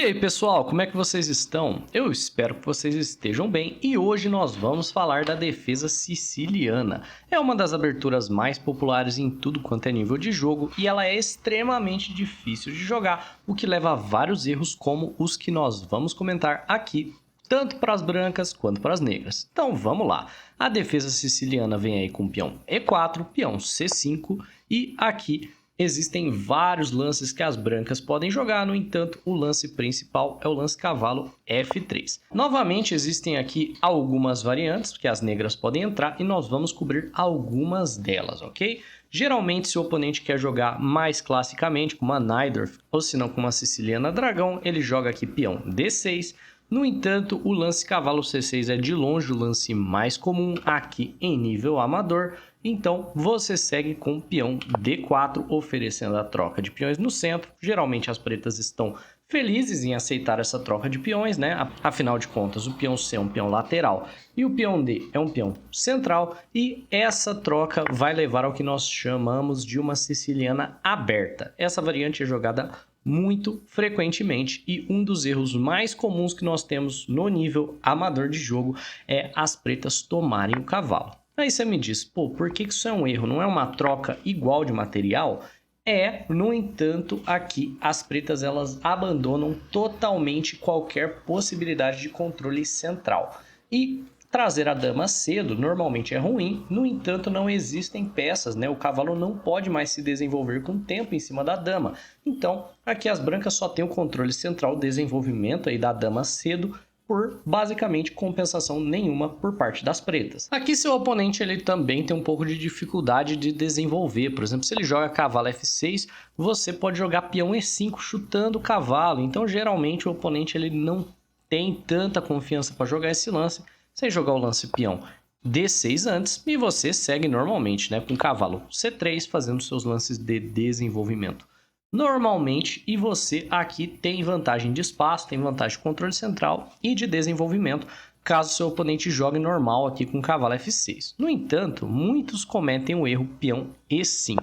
aí, pessoal, como é que vocês estão? Eu espero que vocês estejam bem e hoje nós vamos falar da defesa siciliana. É uma das aberturas mais populares em tudo quanto é nível de jogo e ela é extremamente difícil de jogar, o que leva a vários erros como os que nós vamos comentar aqui, tanto para as brancas quanto para as negras. Então vamos lá. A defesa siciliana vem aí com peão E4, peão C5 e aqui existem vários lances que as brancas podem jogar, no entanto, o lance principal é o lance cavalo F3. Novamente, existem aqui algumas variantes que as negras podem entrar e nós vamos cobrir algumas delas, ok? Geralmente, se o oponente quer jogar mais classicamente, com uma Najdorf ou se não com uma siciliana dragão, ele joga aqui peão D6. No entanto, o lance cavalo C6 é de longe o lance mais comum aqui em nível amador. Então, você segue com o peão D4, oferecendo a troca de peões no centro. Geralmente, as pretas estão felizes em aceitar essa troca de peões, né? Afinal de contas, o peão C é um peão lateral e o peão D é um peão central. E essa troca vai levar ao que nós chamamos de uma siciliana aberta. Essa variante é jogada muito frequentemente e um dos erros mais comuns que nós temos no nível amador de jogo é as pretas tomarem o cavalo. Aí você me diz, pô, por que isso é um erro? Não é uma troca igual de material? No entanto, aqui as pretas elas abandonam totalmente qualquer possibilidade de controle central. E trazer a dama cedo normalmente é ruim, no entanto não existem peças, né? O cavalo não pode mais se desenvolver com tempo em cima da dama. Então, aqui as brancas só têm o controle central, o desenvolvimento aí da dama cedo, por basicamente compensação nenhuma por parte das pretas. Aqui seu oponente ele também tem um pouco de dificuldade de desenvolver. Por exemplo, se ele joga cavalo F6, você pode jogar peão E5 chutando o cavalo. Então geralmente o oponente ele não tem tanta confiança para jogar esse lance. Você jogar o lance peão D6 antes e você segue normalmente, né, com cavalo C3 fazendo seus lances de desenvolvimento normalmente, e você aqui tem vantagem de espaço, tem vantagem de controle central e de desenvolvimento, caso seu oponente jogue normal aqui com cavalo F6. No entanto, muitos cometem o erro peão E5.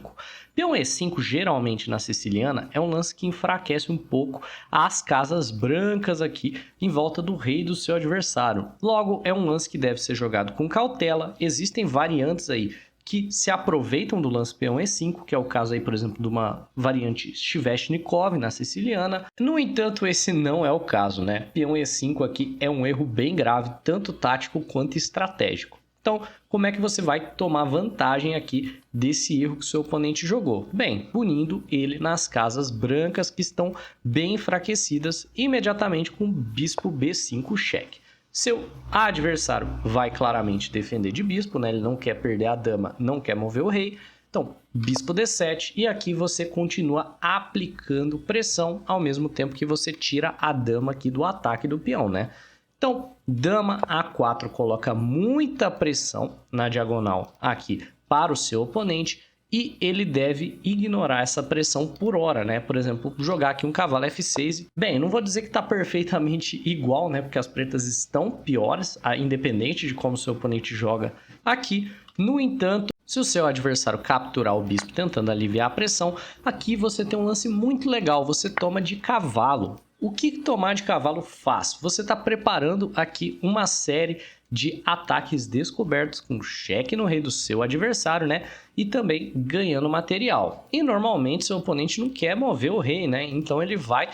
Peão E5, geralmente na siciliana, é um lance que enfraquece um pouco as casas brancas aqui em volta do rei do seu adversário. Logo, é um lance que deve ser jogado com cautela. Existem variantes aí que se aproveitam do lance peão E5, que é o caso aí, por exemplo, de uma variante Sveshnikov na siciliana. No entanto, esse não é o caso, né? Peão E5 aqui é um erro bem grave, tanto tático quanto estratégico. Então, como é que você vai tomar vantagem aqui desse erro que o seu oponente jogou? Bem, punindo ele nas casas brancas que estão bem enfraquecidas, imediatamente com bispo B5 cheque. Seu adversário vai claramente defender de bispo, né? Ele não quer perder a dama, não quer mover o rei. Então, bispo D7 e aqui você continua aplicando pressão ao mesmo tempo que você tira a dama aqui do ataque do peão, né? Então, dama A4 coloca muita pressão na diagonal aqui para o seu oponente e ele deve ignorar essa pressão por hora, né? Por exemplo, jogar aqui um cavalo F6. Bem, não vou dizer que está perfeitamente igual, né? Porque as pretas estão piores, independente de como o seu oponente joga aqui. No entanto, se o seu adversário capturar o bispo tentando aliviar a pressão, aqui você tem um lance muito legal, você toma de cavalo. O que tomar de cavalo faz? Você está preparando aqui uma série de ataques descobertos com cheque no rei do seu adversário, né? E também ganhando material. E normalmente seu oponente não quer mover o rei, né? Então ele vai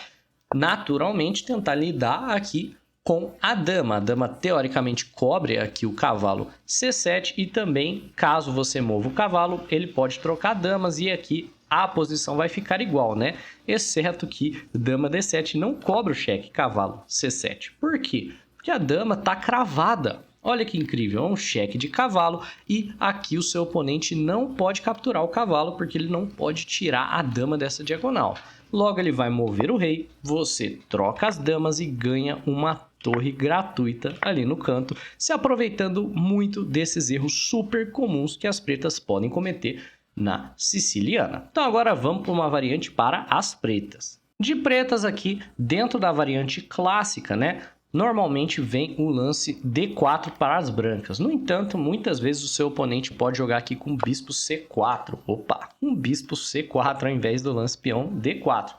naturalmente tentar lidar aqui com a dama. A dama teoricamente cobre aqui o cavalo C7 e também, caso você mova o cavalo, ele pode trocar damas e aqui a posição vai ficar igual, né? Exceto que dama D7 não cobra o cheque cavalo C7. Por quê? Porque a dama está cravada. Olha que incrível, é um cheque de cavalo e aqui o seu oponente não pode capturar o cavalo porque ele não pode tirar a dama dessa diagonal. Logo ele vai mover o rei, você troca as damas e ganha uma torre gratuita ali no canto, se aproveitando muito desses erros super comuns que as pretas podem cometer na siciliana. Então agora vamos para uma variante para as pretas. De pretas aqui, dentro da variante clássica, né? Normalmente vem o lance D4 para as brancas. No entanto, muitas vezes o seu oponente pode jogar aqui com bispo C4. Opa, um bispo C4 ao invés do lance peão D4.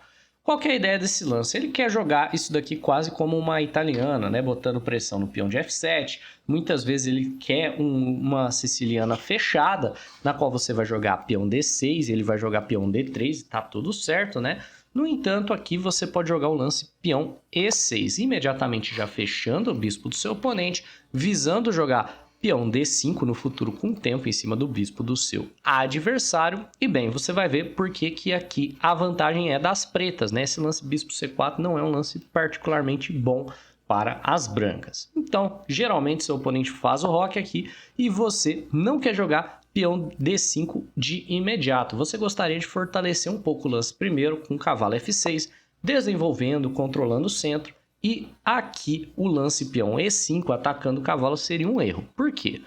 Qual que é a ideia desse lance? Ele quer jogar isso daqui quase como uma italiana, né? Botando pressão no peão de F7. Muitas vezes ele quer uma siciliana fechada, na qual você vai jogar peão D6, ele vai jogar peão D3 e tá tudo certo, né? No entanto, aqui você pode jogar o lance peão E6, imediatamente já fechando o bispo do seu oponente, visando jogar peão D5 no futuro com tempo em cima do bispo do seu adversário. E bem, você vai ver por que aqui a vantagem é das pretas, né? Esse lance bispo C4 não é um lance particularmente bom para as brancas. Então, geralmente seu oponente faz o roque aqui e você não quer jogar peão D5 de imediato. Você gostaria de fortalecer um pouco o lance primeiro com cavalo F6, desenvolvendo, controlando o centro. E aqui o lance peão E5 atacando o cavalo seria um erro. Por quê?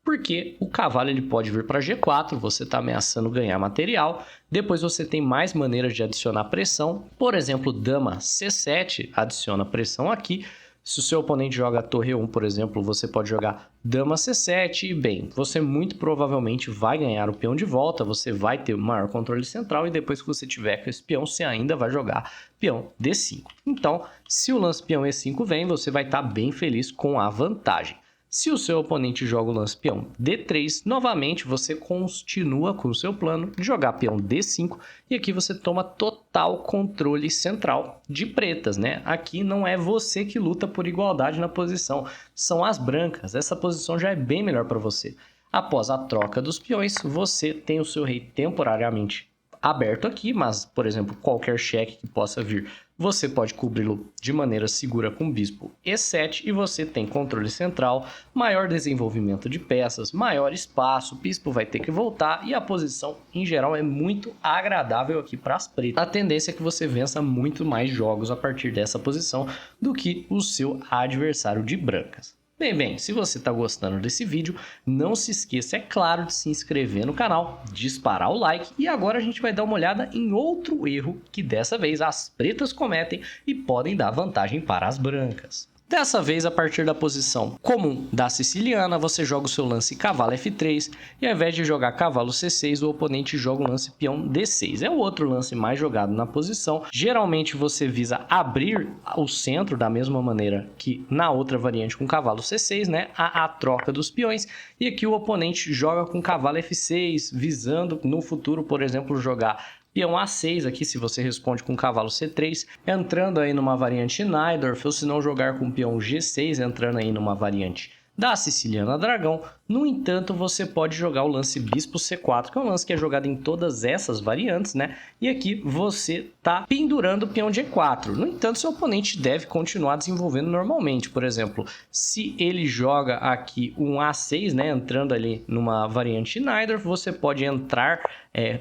Porque o cavalo ele pode vir para G4, você está ameaçando ganhar material. Depois você tem mais maneiras de adicionar pressão. Por exemplo, dama C7 adiciona pressão aqui. Se o seu oponente joga torre 1, por exemplo, você pode jogar dama C7 e, bem, você muito provavelmente vai ganhar o peão de volta, você vai ter maior controle central e depois que você tiver com esse peão, você ainda vai jogar peão D5. Então, se o lance peão E5 vem, você vai estar bem feliz com a vantagem. Se o seu oponente joga o lance peão D3, novamente você continua com o seu plano de jogar peão D5 e aqui você toma total controle central de pretas, né? Aqui não é você que luta por igualdade na posição, são as brancas. Essa posição já é bem melhor para você. Após a troca dos peões, você tem o seu rei temporariamente aberto aqui, mas, por exemplo, qualquer cheque que possa vir, você pode cobri-lo de maneira segura com bispo E7 e você tem controle central, maior desenvolvimento de peças, maior espaço, o bispo vai ter que voltar e a posição, em geral, é muito agradável aqui para as pretas. A tendência é que você vença muito mais jogos a partir dessa posição do que o seu adversário de brancas. Bem, se você está gostando desse vídeo, não se esqueça, é claro, de se inscrever no canal, disparar o like e agora a gente vai dar uma olhada em outro erro que dessa vez as pretas cometem e podem dar vantagem para as brancas. Dessa vez, a partir da posição comum da siciliana, você joga o seu lance cavalo F3 e ao invés de jogar cavalo C6, o oponente joga o lance peão D6. É o outro lance mais jogado na posição. Geralmente você visa abrir o centro da mesma maneira que na outra variante com cavalo C6, né? A troca dos peões. E aqui o oponente joga com cavalo F6, visando no futuro, por exemplo, jogar peão A6 aqui, se você responde com cavalo C3, entrando aí numa variante Najdorf, ou se não jogar com peão G6, entrando aí numa variante da siciliana dragão. No entanto, você pode jogar o lance bispo C4, que é um lance que é jogado em todas essas variantes, né? E aqui você tá pendurando o peão G4. No entanto, seu oponente deve continuar desenvolvendo normalmente. Por exemplo, se ele joga aqui um A6, né? Entrando ali numa variante Najdorf, você pode entrar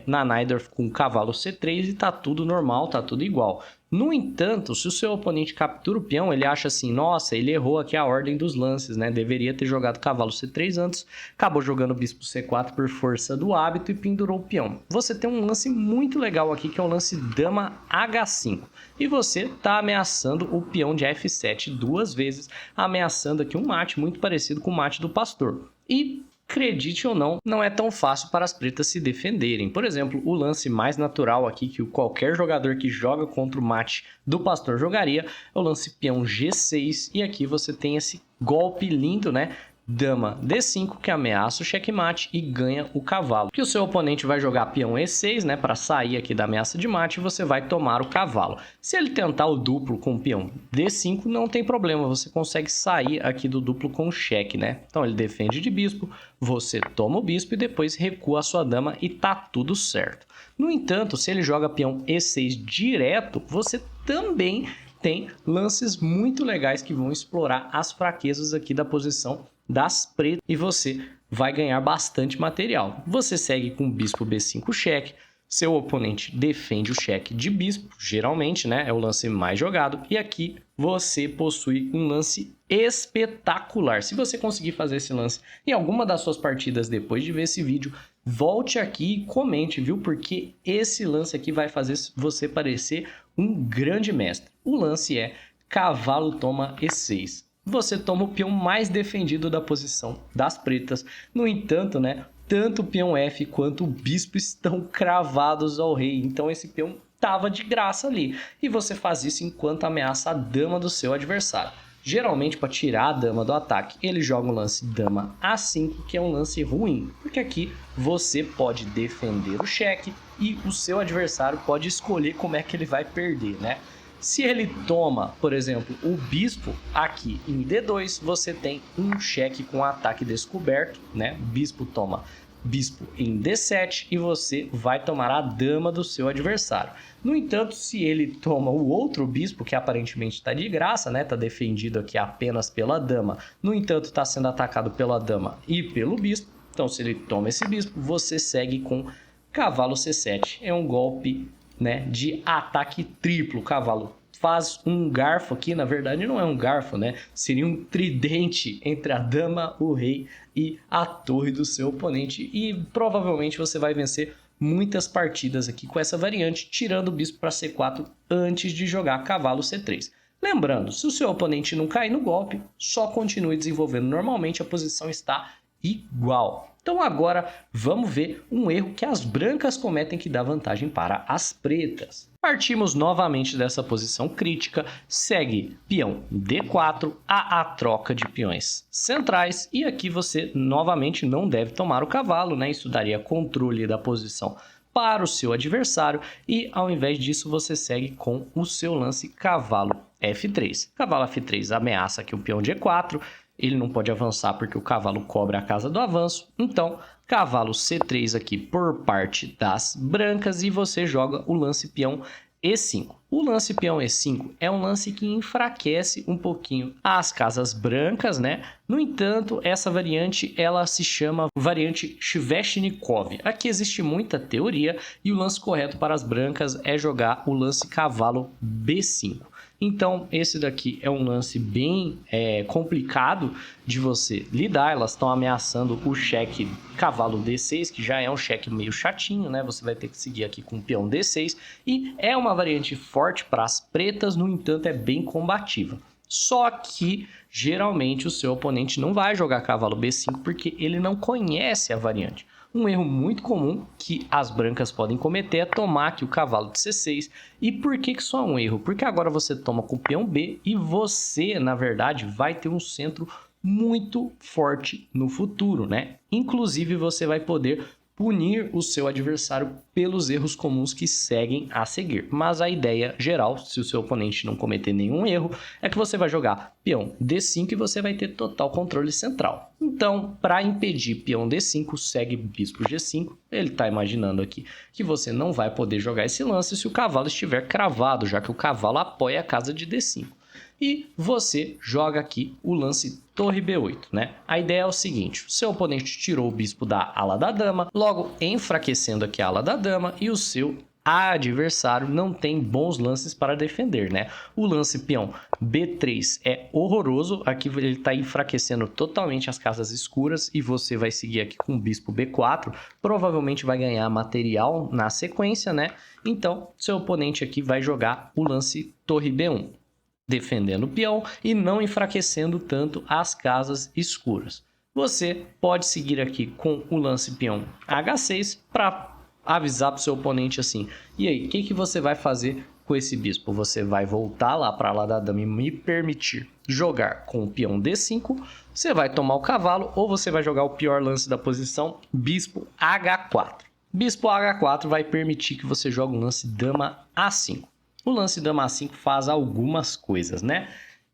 na Najdorf com cavalo C3 e tá tudo normal, tá tudo igual. No entanto, se o seu oponente captura o peão, ele acha assim, nossa, ele errou aqui a ordem dos lances, né? Deveria ter jogado cavalo C3 antes, acabou jogando bispo C4 por força do hábito e pendurou o peão. Você tem um lance muito legal aqui, que é o lance dama H5. E você está ameaçando o peão de F7 duas vezes, ameaçando aqui um mate muito parecido com o mate do pastor. E acredite ou não, não é tão fácil para as pretas se defenderem. Por exemplo, o lance mais natural aqui que qualquer jogador que joga contra o mate do pastor jogaria é o lance peão G6. E aqui você tem esse golpe lindo, né? Dama D5, que ameaça o checkmate e ganha o cavalo. Que o seu oponente vai jogar peão E6, né, para sair aqui da ameaça de mate, e você vai tomar o cavalo. Se ele tentar o duplo com peão D5, não tem problema, você consegue sair aqui do duplo com cheque, né? Então ele defende de bispo, você toma o bispo e depois recua a sua dama e tá tudo certo. No entanto, se ele joga peão E6 direto, você também tem lances muito legais que vão explorar as fraquezas aqui da posição das pretas e você vai ganhar bastante material. Você segue com bispo B5 cheque, seu oponente defende o cheque de bispo, geralmente, né, é o lance mais jogado, e aqui você possui um lance espetacular. Se você conseguir fazer esse lance em alguma das suas partidas depois de ver esse vídeo, volte aqui e comente, viu? Porque esse lance aqui vai fazer você parecer um grande mestre. O lance é cavalo toma E6. Você toma o peão mais defendido da posição das pretas. No entanto, né, tanto o peão F quanto o bispo estão cravados ao rei. Então esse peão estava de graça ali. E você faz isso enquanto ameaça a dama do seu adversário. Geralmente, para tirar a dama do ataque, ele joga um lance dama A5, que é um lance ruim, porque aqui você pode defender o cheque e o seu adversário pode escolher como é que ele vai perder, né? Se ele toma, por exemplo, o bispo aqui em D2, você tem um cheque com ataque descoberto, né? O bispo toma bispo em D7 e você vai tomar a dama do seu adversário. No entanto, se ele toma o outro bispo, que aparentemente está de graça, né? Está defendido aqui apenas pela dama, no entanto está sendo atacado pela dama e pelo bispo, então se ele toma esse bispo, você segue com cavalo C7. É um golpe, né, de ataque triplo. O cavalo faz um garfo aqui, na verdade não é um garfo, né? Seria um tridente entre a dama, o rei e a torre do seu oponente. E provavelmente você vai vencer muitas partidas aqui com essa variante, tirando o bispo para C4 antes de jogar cavalo C3. Lembrando, se o seu oponente não cair no golpe, só continue desenvolvendo normalmente, a posição está igual. Então agora vamos ver um erro que as brancas cometem que dá vantagem para as pretas. Partimos novamente dessa posição crítica, segue peão D4, a troca de peões centrais, e aqui você novamente não deve tomar o cavalo, né? Isso daria controle da posição para o seu adversário, e ao invés disso você segue com o seu lance cavalo F3. Cavalo F3 ameaça aqui o peão de E4, ele não pode avançar porque o cavalo cobre a casa do avanço, então cavalo C3 aqui por parte das brancas e você joga o lance peão E5. O lance peão E5 é um lance que enfraquece um pouquinho as casas brancas, né? No entanto, essa variante ela se chama variante Sveshnikov. Aqui existe muita teoria e o lance correto para as brancas é jogar o lance cavalo B5. Então, esse daqui é um lance bem complicado de você lidar. Elas estão ameaçando o cheque cavalo D6, que já é um cheque meio chatinho, né? Você vai ter que seguir aqui com o peão D6. E é uma variante forte para as pretas, no entanto, é bem combativa. Só que, geralmente, o seu oponente não vai jogar cavalo B5 porque ele não conhece a variante. Um erro muito comum que as brancas podem cometer é tomar aqui o cavalo de C6. E por que isso é um erro? Porque agora você toma com o peão B e você, na verdade, vai ter um centro muito forte no futuro, né? Inclusive, você vai poder punir o seu adversário pelos erros comuns que seguem a seguir. Mas a ideia geral, se o seu oponente não cometer nenhum erro, é que você vai jogar peão D5 e você vai ter total controle central. Então, para impedir peão D5, segue bispo G5. Ele está imaginando aqui que você não vai poder jogar esse lance se o cavalo estiver cravado, já que o cavalo apoia a casa de D5. E você joga aqui o lance torre B8, né? A ideia é o seguinte, o seu oponente tirou o bispo da ala da dama, logo enfraquecendo aqui a ala da dama, e o seu adversário não tem bons lances para defender, né? O lance peão B3 é horroroso, aqui ele está enfraquecendo totalmente as casas escuras e você vai seguir aqui com o bispo B4, provavelmente vai ganhar material na sequência, né? Então, seu oponente aqui vai jogar o lance torre B1. Defendendo o peão e não enfraquecendo tanto as casas escuras. Você pode seguir aqui com o lance peão H6 para avisar para o seu oponente assim, e aí, o que você vai fazer com esse bispo? Você vai voltar lá para lá da dama e me permitir jogar com o peão D5, você vai tomar o cavalo ou você vai jogar o pior lance da posição, bispo H4. Bispo H4 vai permitir que você jogue um lance dama A5. O lance dama A5 faz algumas coisas, né?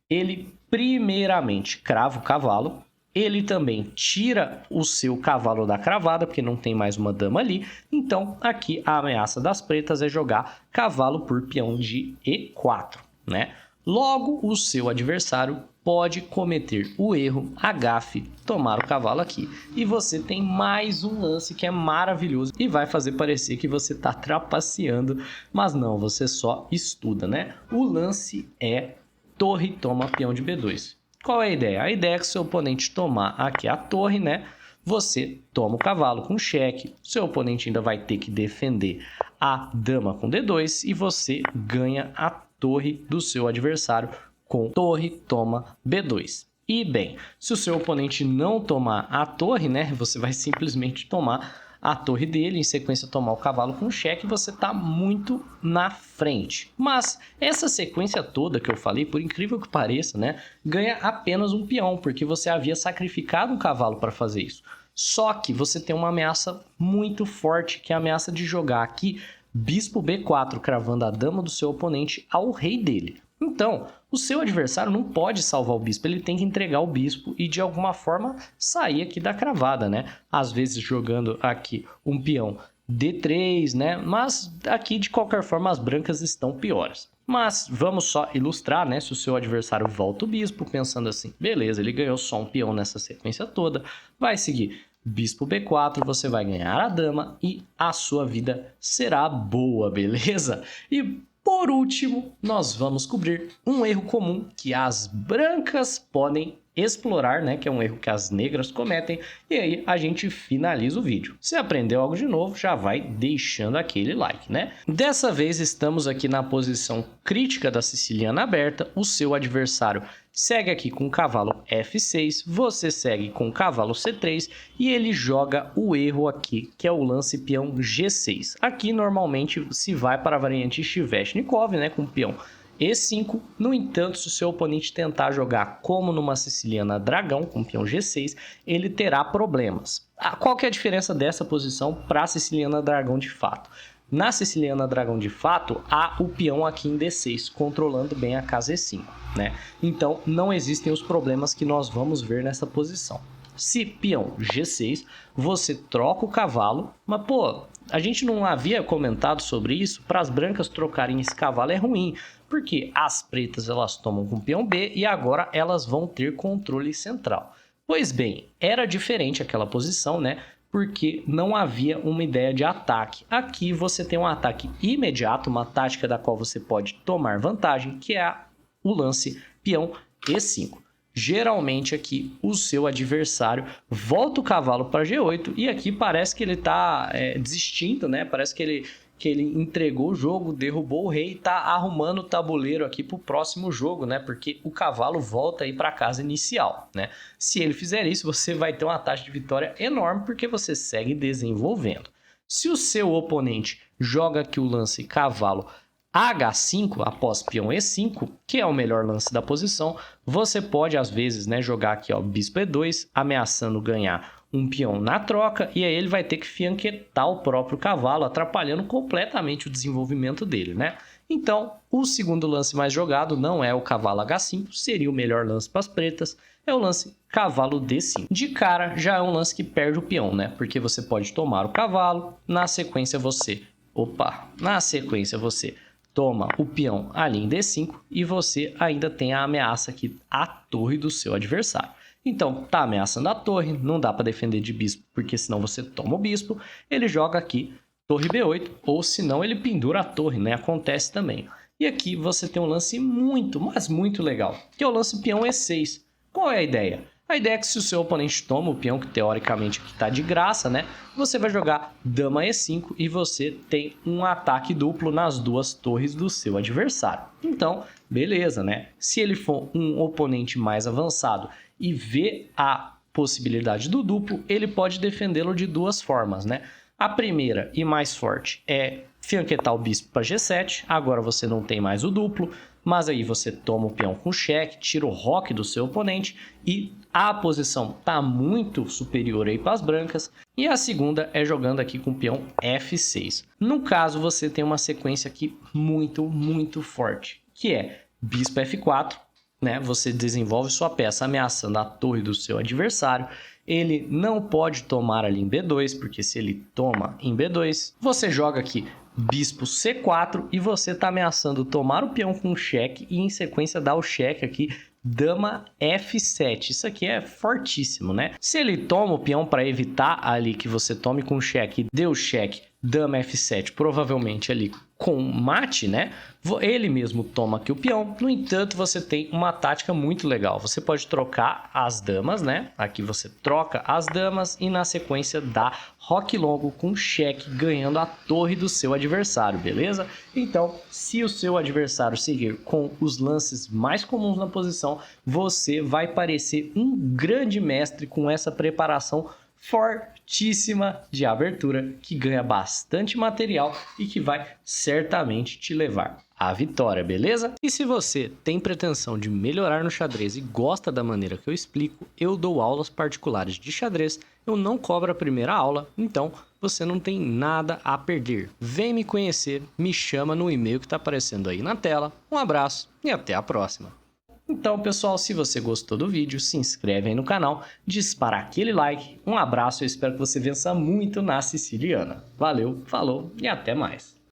Ele, primeiramente, crava o cavalo. Ele também tira o seu cavalo da cravada, porque não tem mais uma dama ali. Então, aqui, a ameaça das pretas é jogar cavalo por peão de E4, né? Logo, o seu adversário pode cometer o erro, a gafe, tomar o cavalo aqui. E você tem mais um lance que é maravilhoso e vai fazer parecer que você está trapaceando, mas não, você só estuda, né? O lance é torre toma peão de B2. Qual é a ideia? A ideia é que seu oponente tomar aqui a torre, né? Você toma o cavalo com cheque, seu oponente ainda vai ter que defender a dama com D2 e você ganha a torre do seu adversário com torre toma B2. E bem, se o seu oponente não tomar a torre, né, você vai simplesmente tomar a torre dele, em sequência tomar o cavalo com cheque, você está muito na frente. Mas essa sequência toda que eu falei, por incrível que pareça, né, ganha apenas um peão, porque você havia sacrificado um cavalo para fazer isso. Só que você tem uma ameaça muito forte, que é a ameaça de jogar aqui bispo B4, cravando a dama do seu oponente ao rei dele. Então, o seu adversário não pode salvar o bispo, ele tem que entregar o bispo e de alguma forma sair aqui da cravada, né? Às vezes jogando aqui um peão D3, né? Mas aqui de qualquer forma as brancas estão piores. Mas vamos só ilustrar, né? Se o seu adversário volta o bispo, pensando assim, beleza, ele ganhou só um peão nessa sequência toda, vai seguir bispo B4, você vai ganhar a dama e a sua vida será boa, beleza? E por último, nós vamos cobrir um erro comum que as brancas podem explorar, né? Que é um erro que as negras cometem. E aí a gente finaliza o vídeo. Se aprendeu algo de novo, já vai deixando aquele like, né? Dessa vez estamos aqui na posição crítica da siciliana aberta. O seu adversário segue aqui com o cavalo F6, você segue com o cavalo C3 e ele joga o erro aqui, que é o lance peão G6. Aqui normalmente se vai para a variante Sveshnikov, né, com o peão E5. No entanto, se o seu oponente tentar jogar como numa siciliana dragão, com o peão G6, ele terá problemas. Qual que é a diferença dessa posição para a siciliana dragão de fato? Na siciliana dragão de fato, há o peão aqui em D6, controlando bem a casa E5, né? Então, não existem os problemas que nós vamos ver nessa posição. Se peão G6, você troca o cavalo, mas pô, a gente não havia comentado sobre isso, para as brancas trocarem esse cavalo é ruim, porque as pretas elas tomam com peão B e agora elas vão ter controle central. Pois bem, era diferente aquela posição, né? Porque não havia uma ideia de ataque. Aqui você tem um ataque imediato, uma tática da qual você pode tomar vantagem, que é o lance peão E5. Geralmente aqui o seu adversário volta o cavalo para G8 e aqui parece que ele está desistindo, né? Parece que ele entregou o jogo, derrubou o rei e está arrumando o tabuleiro aqui para o próximo jogo, né? Porque o cavalo volta aí para a casa inicial, né? Se ele fizer isso, você vai ter uma taxa de vitória enorme porque você segue desenvolvendo. Se o seu oponente joga aqui o lance cavalo H5 após peão E5, que é o melhor lance da posição, você pode às vezes, né, jogar aqui ó, bispo E2, ameaçando ganhar um peão na troca, e aí ele vai ter que fianquetar o próprio cavalo, atrapalhando completamente o desenvolvimento dele, né? Então, o segundo lance mais jogado não é o cavalo H5, seria o melhor lance para as pretas, é o lance cavalo D5. De cara, já é um lance que perde o peão, né? Porque você pode tomar o cavalo, na sequência você toma o peão ali em D5 e você ainda tem a ameaça aqui, a torre do seu adversário. Então, tá ameaçando a torre, não dá para defender de bispo, porque senão você toma o bispo, ele joga aqui torre B8, ou senão ele pendura a torre, né? Acontece também. E aqui você tem um lance muito, mas muito legal, que é o lance peão E6. Qual é a ideia? A ideia é que se o seu oponente toma o peão, que teoricamente aqui está de graça, né? Você vai jogar dama E5 e você tem um ataque duplo nas duas torres do seu adversário. Então, beleza, né? Se ele for um oponente mais avançado e vê a possibilidade do duplo, ele pode defendê-lo de duas formas, né? A primeira e mais forte é fianquetar o bispo para G7, agora você não tem mais o duplo, mas aí você toma o peão com cheque, tira o roque do seu oponente e a posição está muito superior aí para as brancas. E a segunda é jogando aqui com o peão F6. No caso, você tem uma sequência aqui muito forte, que é bispo F4, né? Você desenvolve sua peça ameaçando a torre do seu adversário. Ele não pode tomar ali em B2, porque se ele toma em B2, você joga aqui bispo C4 e você está ameaçando tomar o peão com cheque e em sequência dar o cheque aqui, dama F7. Isso aqui é fortíssimo, né? Se ele toma o peão para evitar ali que você tome com cheque, deu cheque, dama F7, provavelmente ali com mate, né? Ele mesmo toma aqui o peão. No entanto, você tem uma tática muito legal. Você pode trocar as damas, né? Aqui você troca as damas e na sequência dá roque longo com cheque, ganhando a torre do seu adversário, beleza? Então, se o seu adversário seguir com os lances mais comuns na posição, você vai parecer um grande mestre com essa preparação fortíssima. altíssima de abertura, que ganha bastante material e que vai certamente te levar à vitória, beleza? E se você tem pretensão de melhorar no xadrez e gosta da maneira que eu explico, eu dou aulas particulares de xadrez, eu não cobro a primeira aula, então você não tem nada a perder. Vem me conhecer, me chama no e-mail que está aparecendo aí na tela. Um abraço e até a próxima! Então, pessoal, se você gostou do vídeo, se inscreve aí no canal, dispara aquele like, um abraço, eu espero que você vença muito na Siciliana. Valeu, falou e até mais!